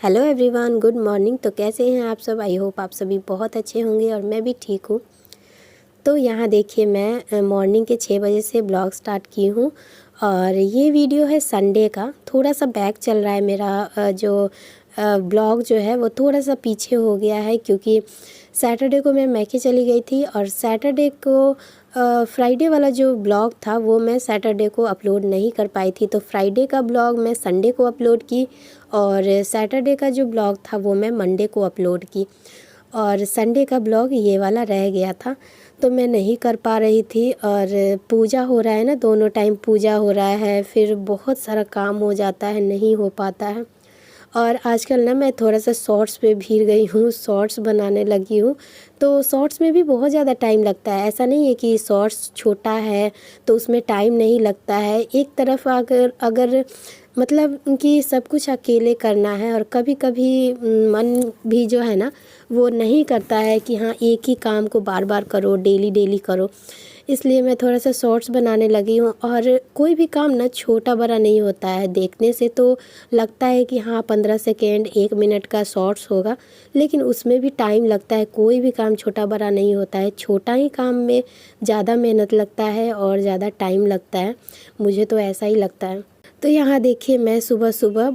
Hello everyone, good morning. तो कैसे हैं आप सब? आई होप आप सभी बहुत अच्छे होंगे और मैं भी ठीक हूँ। तो यहाँ देखिए, मैं मॉर्निंग के 6 बजे से ब्लॉग स्टार्ट की हूँ और ये वीडियो है संडे का। थोड़ा सा बैक चल रहा है मेरा जो ब्लॉग जो है वो थोड़ा सा पीछे हो गया है, क्योंकि सैटरडे को मैं मैके चली गई थी और सैटरडे को फ्राइडे वाला जो ब्लॉग था वो मैं सैटरडे को अपलोड नहीं कर पाई थी। तो फ्राइडे का ब्लॉग मैं संडे को अपलोड की और सैटरडे का जो ब्लॉग था वो मैं मंडे को अपलोड की, और संडे का ब्लॉग ये वाला रह गया था तो मैं नहीं कर पा रही थी। और पूजा हो रहा है ना, दोनों टाइम पूजा हो रहा है, फिर बहुत सारा काम हो जाता है, नहीं हो पाता है। और आजकल ना मैं थोड़ा सा शॉर्ट्स पे भीड़ गई हूँ, शॉर्ट्स बनाने लगी हूँ। तो शॉर्ट्स में भी बहुत ज़्यादा टाइम लगता है। ऐसा नहीं है कि शॉर्ट्स छोटा है तो उसमें टाइम नहीं लगता है। एक तरफ अगर अगर मतलब कि सब कुछ अकेले करना है और कभी कभी मन भी जो है ना वो नहीं करता है कि हाँ एक ही काम को बार बार करो, डेली डेली करो। इसलिए मैं थोड़ा सा शॉर्ट्स बनाने लगी हूँ। और कोई भी काम ना छोटा बड़ा नहीं होता है। देखने से तो लगता है कि हाँ 15 सेकेंड 1 मिनट का शॉर्ट्स होगा, लेकिन उसमें भी टाइम लगता है। कोई भी काम छोटा बड़ा नहीं होता है। छोटा ही काम में ज़्यादा मेहनत लगता है और ज़्यादा टाइम लगता है, मुझे तो ऐसा ही लगता है। तो यहाँ देखिए, मैं सुबह सुबह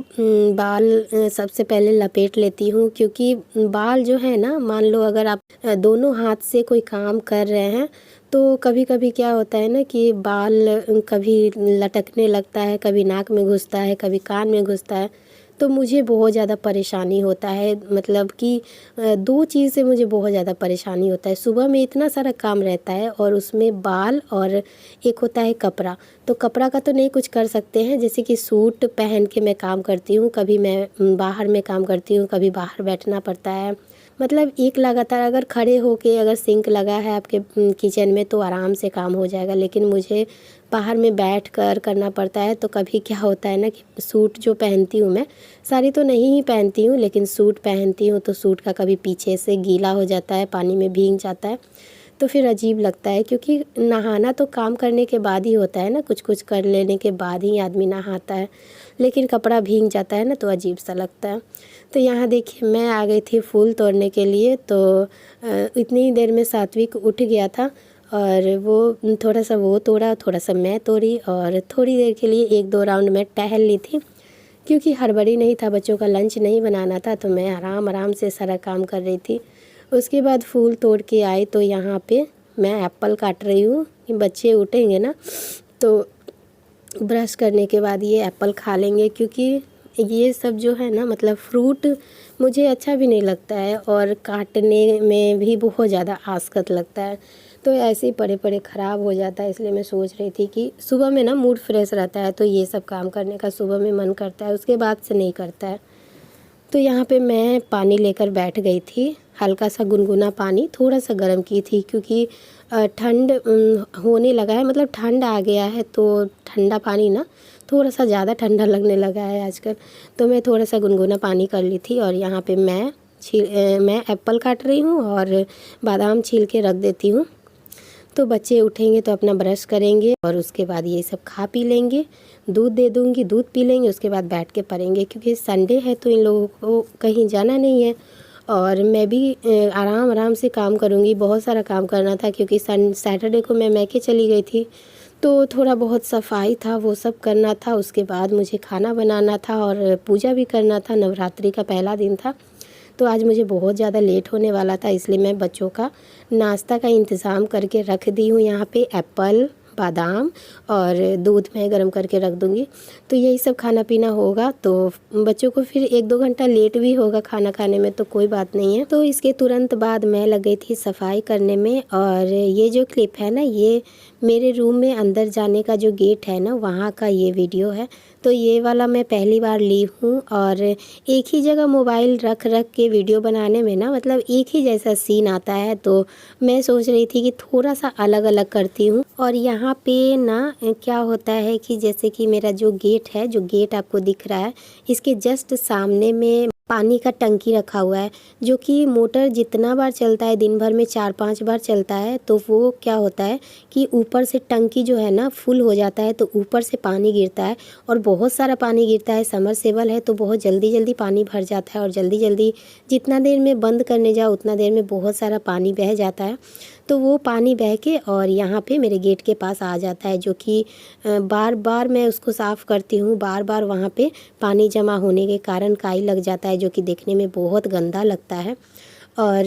बाल सबसे पहले लपेट लेती हूँ, क्योंकि बाल जो है ना, मान लो अगर आप दोनों हाथ से कोई काम कर रहे हैं तो कभी कभी क्या होता है ना कि बाल कभी लटकने लगता है, कभी नाक में घुसता है, कभी कान में घुसता है। तो मुझे बहुत ज़्यादा परेशानी होता है, मतलब कि दो चीज़ से मुझे बहुत ज़्यादा परेशानी होता है। सुबह में इतना सारा काम रहता है और उसमें बाल, और एक होता है कपड़ा। तो कपड़ा का तो नहीं कुछ कर सकते हैं, जैसे कि सूट पहन के मैं काम करती हूँ, कभी मैं बाहर में काम करती हूँ, कभी बाहर बैठना पड़ता है। मतलब एक लगातार अगर खड़े होके अगर सिंक लगा है आपके किचन में तो आराम से काम हो जाएगा, लेकिन मुझे बाहर में बैठ कर करना पड़ता है। तो कभी क्या होता है ना कि सूट जो पहनती हूँ मैं, साड़ी तो नहीं ही पहनती हूँ, लेकिन सूट पहनती हूँ तो सूट का कभी पीछे से गीला हो जाता है, पानी में भीग जाता है, तो फिर अजीब लगता है। क्योंकि नहाना तो काम करने के बाद ही होता है ना, कुछ कुछ कर लेने के बाद ही आदमी नहाता है, लेकिन कपड़ा भीग जाता है ना तो अजीब सा लगता है। तो यहाँ देखिए, मैं आ गई थी फूल तोड़ने के लिए। तो इतनी ही देर में सात्विक उठ गया था और वो थोड़ा सा वो तोड़ा, थोड़ा सा मैं तोड़ी, और थोड़ी देर के लिए 1-2 राउंड में टहल ली थी, क्योंकि हड़बड़ी नहीं था, बच्चों का लंच नहीं बनाना था, तो मैं आराम आराम से सारा काम कर रही थी। उसके बाद फूल तोड़ के आई तो यहाँ पे मैं एप्पल काट रही हूँ कि बच्चे उठेंगे ना तो ब्रश करने के बाद ये एप्पल खा लेंगे, क्योंकि ये सब जो है ना, मतलब फ्रूट मुझे अच्छा भी नहीं लगता है और काटने में भी बहुत ज़्यादा आसकत लगता है। तो ऐसे ही पड़े पड़े ख़राब हो जाता है। इसलिए मैं सोच रही थी कि सुबह में ना मूड फ्रेश रहता है तो ये सब काम करने का सुबह में मन करता है, उसके बाद से नहीं करता है। तो यहाँ पे मैं पानी लेकर बैठ गई थी, हल्का सा गुनगुना पानी, थोड़ा सा गर्म की थी, क्योंकि ठंड होने लगा है, मतलब ठंड आ गया है तो ठंडा पानी ना थोड़ा सा ज़्यादा ठंडा लगने लगा है आजकल। तो मैं थोड़ा सा गुनगुना पानी कर ली थी और यहाँ पे मैं एप्पल काट रही हूँ और बादाम छील के रख देती हूँ। तो बच्चे उठेंगे तो अपना ब्रश करेंगे और उसके बाद ये सब खा पी लेंगे, दूध दे दूँगी, दूध पी लेंगे, उसके बाद बैठ के पढ़ेंगे, क्योंकि संडे है तो इन लोगों को कहीं जाना नहीं है। और मैं भी आराम आराम से काम करूँगी। बहुत सारा काम करना था, क्योंकि सैटरडे को मैं मैके चली गई थी, तो थोड़ा बहुत सफाई था, वो सब करना था। उसके बाद मुझे खाना बनाना था और पूजा भी करना था, नवरात्रि का पहला दिन था। तो आज मुझे बहुत ज़्यादा लेट होने वाला था, इसलिए मैं बच्चों का नाश्ता का इंतज़ाम करके रख दी हूँ। यहाँ पे एप्पल, बादाम और दूध मैं गर्म करके रख दूँगी। तो यही सब खाना पीना होगा, तो बच्चों को फिर 1-2 घंटा लेट भी होगा खाना खाने में, तो कोई बात नहीं है। तो इसके तुरंत बाद मैं लग गई थी सफाई करने में। और ये जो क्लिप है ना, ये मेरे रूम में अंदर जाने का जो गेट है ना, वहाँ का ये वीडियो है। तो ये वाला मैं पहली बार ली हूँ और एक ही जगह मोबाइल रख रख के वीडियो बनाने में ना, मतलब एक ही जैसा सीन आता है। तो मैं सोच रही थी कि थोड़ा सा अलग अलग करती हूँ। और यहाँ पे ना क्या होता है कि जैसे कि मेरा जो गेट है, जो गेट आपको दिख रहा है, इसके जस्ट सामने में पानी का टंकी रखा हुआ है, जो कि मोटर जितना बार चलता है दिन भर में 4-5 बार चलता है, तो वो क्या होता है कि ऊपर से टंकी जो है ना फुल हो जाता है, तो ऊपर से पानी गिरता है और बहुत सारा पानी गिरता है। समरसेबल है तो बहुत जल्दी जल्दी पानी भर जाता है और जल्दी जल्दी जितना देर में बंद करने जाओ उतना देर में बहुत सारा पानी बह जाता है। तो वो पानी बह के और यहाँ पे मेरे गेट के पास आ जाता है, जो कि बार बार मैं उसको साफ़ करती हूँ। बार बार वहाँ पे पानी जमा होने के कारण काई लग जाता है, जो कि देखने में बहुत गंदा लगता है। और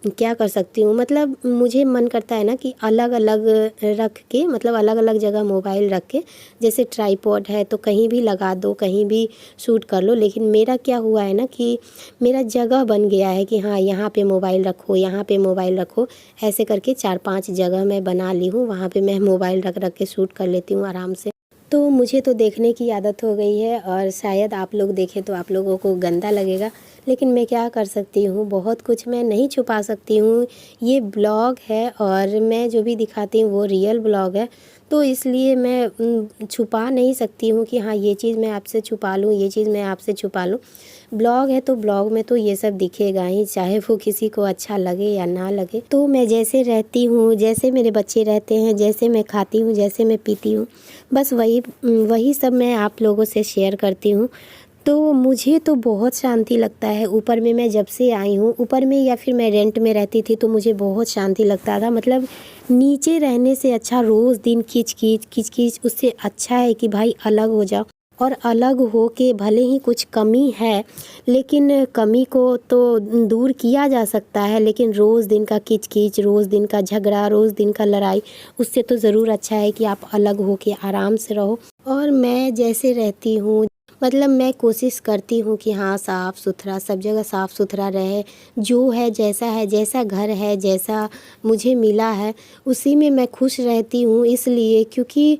क्या कर सकती हूँ, मतलब मुझे मन करता है ना कि अलग अलग रख के, मतलब अलग अलग जगह मोबाइल रख के, जैसे ट्राईपॉड है तो कहीं भी लगा दो, कहीं भी शूट कर लो। लेकिन मेरा क्या हुआ है ना कि मेरा जगह बन गया है कि हाँ यहाँ पे मोबाइल रखो, यहाँ पे मोबाइल रखो, ऐसे करके 4-5 जगह मैं बना ली हूँ। वहाँ पे मैं मोबाइल रख रख के शूट कर लेती हूँ आराम से। तो मुझे तो देखने की आदत हो गई है और शायद आप लोग देखें तो आप लोगों को गंदा लगेगा, लेकिन मैं क्या कर सकती हूँ, बहुत कुछ मैं नहीं छुपा सकती हूँ। ये ब्लॉग है और मैं जो भी दिखाती हूँ वो रियल ब्लॉग है, तो इसलिए मैं छुपा नहीं सकती हूँ कि हाँ ये चीज़ मैं आपसे छुपा लूँ, ये चीज़ मैं आपसे छुपा लूँ। ब्लॉग है तो ब्लॉग में तो ये सब दिखेगा ही, चाहे वो किसी को अच्छा लगे या ना लगे। तो मैं जैसे रहती हूँ, जैसे मेरे बच्चे रहते हैं, जैसे मैं खाती हूँ, जैसे मैं पीती हूँ, बस वही सब मैं आप लोगों से शेयर करती हूँ। तो मुझे तो बहुत शांति लगता है। ऊपर में मैं जब से आई हूँ, ऊपर में या फिर मैं रेंट में रहती थी तो मुझे बहुत शांति लगता था। मतलब नीचे रहने से अच्छा रोज़ दिन खींच खींच उससे अच्छा है कि भाई अलग हो जाओ। और अलग हो के भले ही कुछ कमी है, लेकिन कमी को तो दूर किया जा सकता है, लेकिन रोज़ दिन का किच रोज़ दिन का झगड़ा, रोज़ दिन का लड़ाई, उससे तो ज़रूर अच्छा है कि आप अलग हो के आराम से रहो। और मैं जैसे रहती हूँ, मतलब मैं कोशिश करती हूँ कि हाँ साफ़ सुथरा, सब जगह साफ़ सुथरा रहे। जो है, जैसा घर है, जैसा मुझे मिला है, उसी में मैं खुश रहती हूँ। इसलिए क्योंकि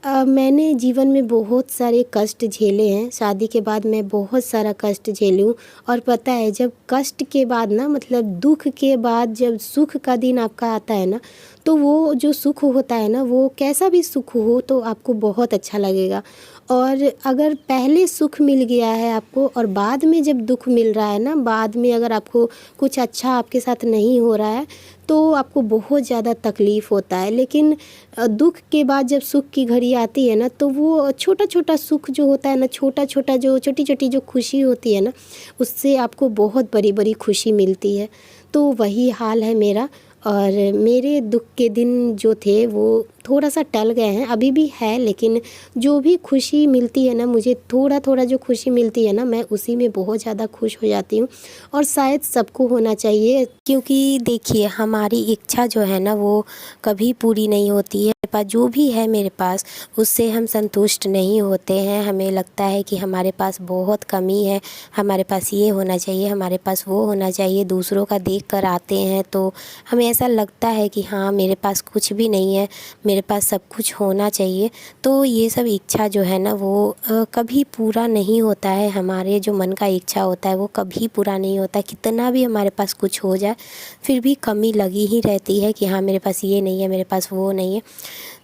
मैंने जीवन में बहुत सारे कष्ट झेले हैं। शादी के बाद मैं बहुत सारा कष्ट झेली हूँ। और पता है, जब कष्ट के बाद ना, मतलब दुख के बाद जब सुख का दिन आपका आता है ना, तो वो जो सुख होता है ना, वो कैसा भी सुख हो तो आपको बहुत अच्छा लगेगा। और अगर पहले सुख मिल गया है आपको और बाद में जब दुख मिल रहा है ना, बाद में अगर आपको कुछ अच्छा आपके साथ नहीं हो रहा है तो आपको बहुत ज़्यादा तकलीफ़ होता है। लेकिन दुख के बाद जब सुख की घड़ी आती है ना, तो वो छोटा छोटा सुख जो होता है ना, छोटा छोटा जो छोटी छोटी जो खुशी होती है ना, उससे आपको बहुत बड़ी बड़ी खुशी मिलती है। तो वही हाल है मेरा। और मेरे दुख के दिन जो थे वो थोड़ा सा टल गए हैं, अभी भी है, लेकिन जो भी खुशी मिलती है ना मुझे, थोड़ा थोड़ा जो खुशी मिलती है ना, मैं उसी में बहुत ज़्यादा खुश हो जाती हूँ। और शायद सबको होना चाहिए, क्योंकि देखिए हमारी इच्छा जो है ना वो कभी पूरी नहीं होती है। पास जो भी है मेरे पास, उससे हम संतुष्ट नहीं होते हैं। हमें लगता है कि हमारे पास बहुत कमी है, हमारे पास ये होना चाहिए, हमारे पास वो होना चाहिए। दूसरों का देख कर आते हैं तो हमें ऐसा लगता है कि हाँ मेरे पास कुछ भी नहीं है, मेरे पास सब कुछ होना चाहिए। तो ये सब इच्छा जो है ना वो कभी पूरा नहीं होता है। हमारे जो मन का इच्छा होता है वो कभी पूरा नहीं होता। कितना भी हमारे पास कुछ हो जाए फिर भी कमी लगी ही रहती है कि हाँ मेरे पास ये नहीं है, मेरे पास वो नहीं है।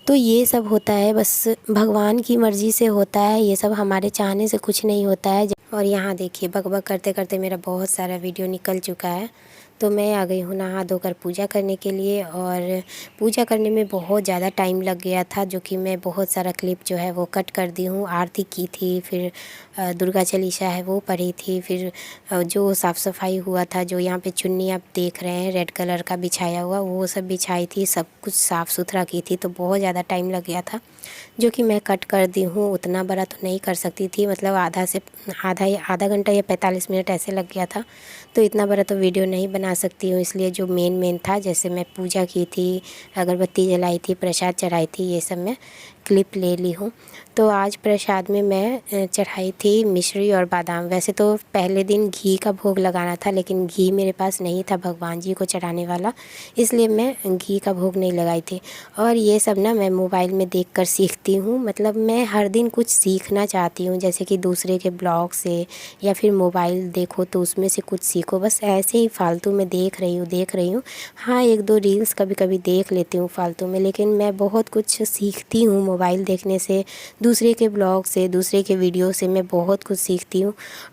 तो ये सब होता है, बस भगवान की मर्ज़ी से होता है, ये सब हमारे चाहने से कुछ नहीं होता है। और यहाँ देखिए बक करते करते मेरा बहुत सारा वीडियो निकल चुका है। तो मैं आ गई हूँ नहा धोकर पूजा करने के लिए। और पूजा करने में बहुत ज़्यादा टाइम लग गया था, जो कि मैं बहुत सारा क्लिप जो है वो कट कर दी हूँ। आरती की थी, फिर दुर्गा चालीसा है वो पढ़ी थी, फिर जो साफ़ सफाई हुआ था, जो यहाँ पे चुन्नी आप देख रहे हैं रेड कलर का बिछाया हुआ, वो सब बिछाई थी, सब कुछ साफ़ सुथरा की थी। तो बहुत ज़्यादा टाइम लग गया था, जो कि मैं कट कर दी हूँ। उतना बड़ा तो नहीं कर सकती थी, मतलब आधा घंटा या 45 मिनट ऐसे लग गया था। तो इतना बड़ा तो वीडियो नहीं बना सकती हूँ, इसलिए जो मेन था, जैसे मैं पूजा की थी, अगरबत्ती जलाई थी, प्रसाद चढ़ाई थी, ये सब मैं क्लिप ले ली हूँ। तो आज प्रसाद में मैं चढ़ाई थी मिश्री और बादाम। वैसे तो पहले दिन घी का भोग लगाना था, लेकिन घी मेरे पास नहीं था भगवान जी को चढ़ाने वाला, इसलिए मैं घी का भोग नहीं लगाई थी। और ये सब ना मैं मोबाइल में देखकर सीखती हूँ। मतलब मैं हर दिन कुछ सीखना चाहती हूँ, जैसे कि दूसरे के ब्लॉग से, या फिर मोबाइल देखो तो उसमें से कुछ सीखो। बस ऐसे ही फालतू में देख रही हूँ। हाँ, 1-2 रील्स कभी कभी देख लेती हूँ फालतू में, लेकिन मैं बहुत कुछ सीखती हूँ मोबाइल देखने से, दूसरे के ब्लॉग से, दूसरे के वीडियो से मैं बहुत कुछ सीखती हूँ।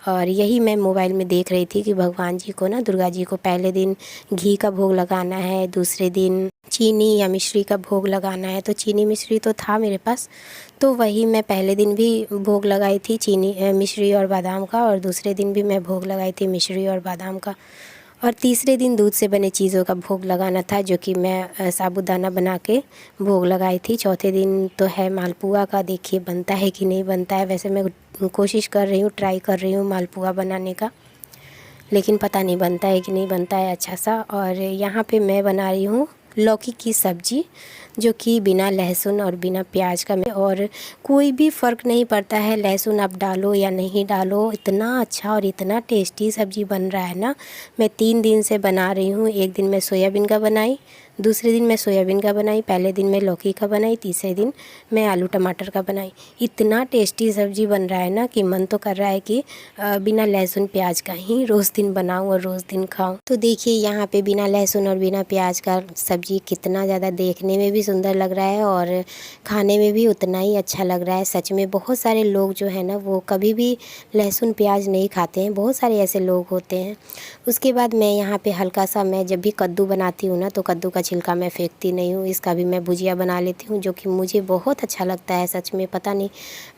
और यही मैं मोबाइल में देख रही थी कि भगवान जी को ना, दुर्गा जी को पहले दिन घी का भोग लगाना है, दूसरे दिन चीनी या मिश्री का भोग लगाना है। तो चीनी मिश्री तो था मेरे पास, तो वही मैं पहले दिन भी भोग लगाई थी चीनी मिश्री और बादाम का, और दूसरे दिन भी मैं भोग लगाई थी मिश्री और बादाम का, और तीसरे दिन दूध से बने चीज़ों का भोग लगाना था, जो कि मैं साबूदाना बना के भोग लगाई थी। चौथे दिन तो है मालपुआ का, देखिए बनता है कि नहीं बनता है। वैसे मैं कोशिश कर रही हूँ, ट्राई कर रही हूँ मालपुआ बनाने का, लेकिन पता नहीं बनता है कि नहीं बनता है अच्छा सा। और यहाँ पे मैं बना रही हूँ लौकी की सब्ज़ी, जो कि बिना लहसुन और बिना प्याज का, और कोई भी फ़र्क नहीं पड़ता है लहसुन आप डालो या नहीं डालो, इतना अच्छा और इतना टेस्टी सब्ज़ी बन रहा है ना। मैं 3 दिन से बना रही हूँ। एक दिन मैं सोयाबीन का बनाई, दूसरे दिन मैं सोयाबीन का बनाई, पहले दिन मैं लौकी का बनाई, तीसरे दिन मैं आलू टमाटर का बनाई। इतना टेस्टी सब्ज़ी बन रहा है ना कि मन तो कर रहा है कि बिना लहसुन प्याज का ही रोज़ दिन बनाऊं और रोज़ दिन खाऊं। तो देखिए यहाँ पे बिना लहसुन और बिना प्याज का सब्ज़ी कितना ज़्यादा देखने में भी सुंदर लग रहा है और खाने में भी उतना ही अच्छा लग रहा है। सच में बहुत सारे लोग जो है ना, वो कभी भी लहसुन प्याज नहीं खाते हैं, बहुत सारे ऐसे लोग होते हैं। उसके बाद मैं यहाँ पे हल्का सा, मैं जब भी कद्दू बनाती हूँ ना, तो कद्दू का छिलका मैं फेंकती नहीं हूँ, इसका भी मैं भुजिया बना लेती हूँ, जो कि मुझे बहुत अच्छा लगता है। सच में पता नहीं,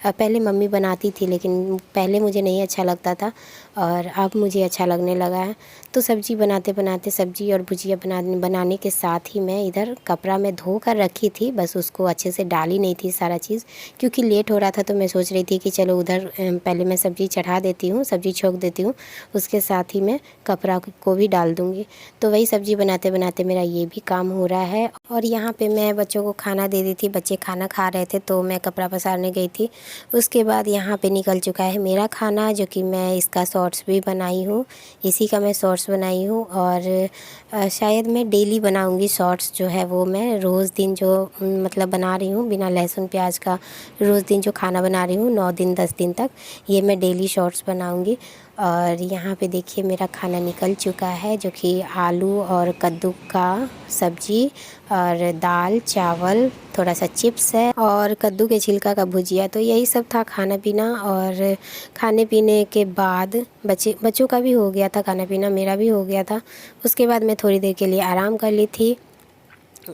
पहले मम्मी बनाती थी, लेकिन पहले मुझे नहीं अच्छा लगता था और अब मुझे अच्छा लगने लगा है। तो सब्ज़ी बनाते बनाते, सब्ज़ी और भुजिया बनाने के साथ ही मैं इधर कपड़ा में धो कर रखी थी, बस उसको अच्छे से डाली नहीं थी सारा चीज़, क्योंकि लेट हो रहा था। तो मैं सोच रही थी कि चलो उधर पहले मैं सब्ज़ी चढ़ा देती हूँ, सब्ज़ी छोंक देती हूँ, उसके साथ ही मैं कपड़ा को भी डाल दूँगी। तो वही सब्ज़ी बनाते बनाते मेरा ये भी काम हो रहा है। और यहाँ पे मैं बच्चों को खाना दे दी थी, बच्चे खाना खा रहे थे, तो मैं कपड़ा पसारने गई थी। उसके बाद यहाँ पे निकल चुका है मेरा खाना, जो कि मैं इसका शॉर्ट्स भी बनाई हूँ, इसी का मैं शॉर्ट्स बनाई हूँ। और शायद मैं डेली बनाऊँगी शॉर्ट्स, जो है वो मैं रोज़ दिन जो मतलब बना रही हूँ बिना लहसुन प्याज का, रोज़ दिन जो खाना बना रही हूँ 9 दिन 10 दिन तक, ये मैं डेली शॉर्ट्स बनाऊँगी। और यहाँ पे देखिए मेरा खाना निकल चुका है, जो कि आलू और कद्दू का सब्ज़ी और दाल चावल, थोड़ा सा चिप्स है और कद्दू के छिलका का भुजिया। तो यही सब था खाना पीना। और खाने पीने के बाद बच्चों का भी हो गया था खाना पीना, मेरा भी हो गया था। उसके बाद मैं थोड़ी देर के लिए आराम कर ली थी।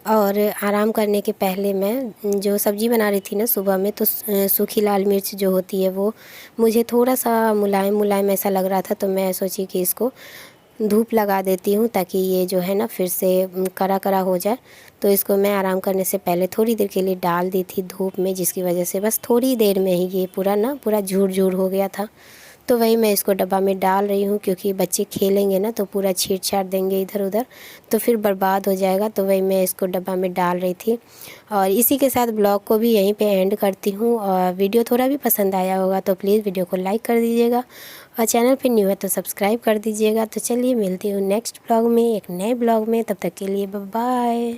और आराम करने के पहले मैं जो सब्ज़ी बना रही थी ना सुबह में, तो सूखी लाल मिर्च जो होती है वो मुझे थोड़ा सा मुलायम मुलायम ऐसा लग रहा था, तो मैं सोची कि इसको धूप लगा देती हूँ, ताकि ये जो है ना फिर से कड़ा कड़ा हो जाए। तो इसको मैं आराम करने से पहले थोड़ी देर के लिए डाल दी थी धूप में, जिसकी वजह से बस थोड़ी देर में ही ये पूरा झूर झूर हो गया था। तो वही मैं इसको डब्बा में डाल रही हूँ, क्योंकि बच्चे खेलेंगे ना तो पूरा छीट छाट देंगे इधर उधर, तो फिर बर्बाद हो जाएगा। तो वही मैं इसको डब्बा में डाल रही थी। और इसी के साथ ब्लॉग को भी यहीं पे एंड करती हूँ। और वीडियो थोड़ा भी पसंद आया होगा तो प्लीज़ वीडियो को लाइक कर दीजिएगा, और चैनल पे न्यू है तो सब्सक्राइब कर दीजिएगा। तो चलिए मिलती हूँ नेक्स्ट ब्लॉग में, एक नए ब्लॉग में। तब तक के लिए बाय बाय।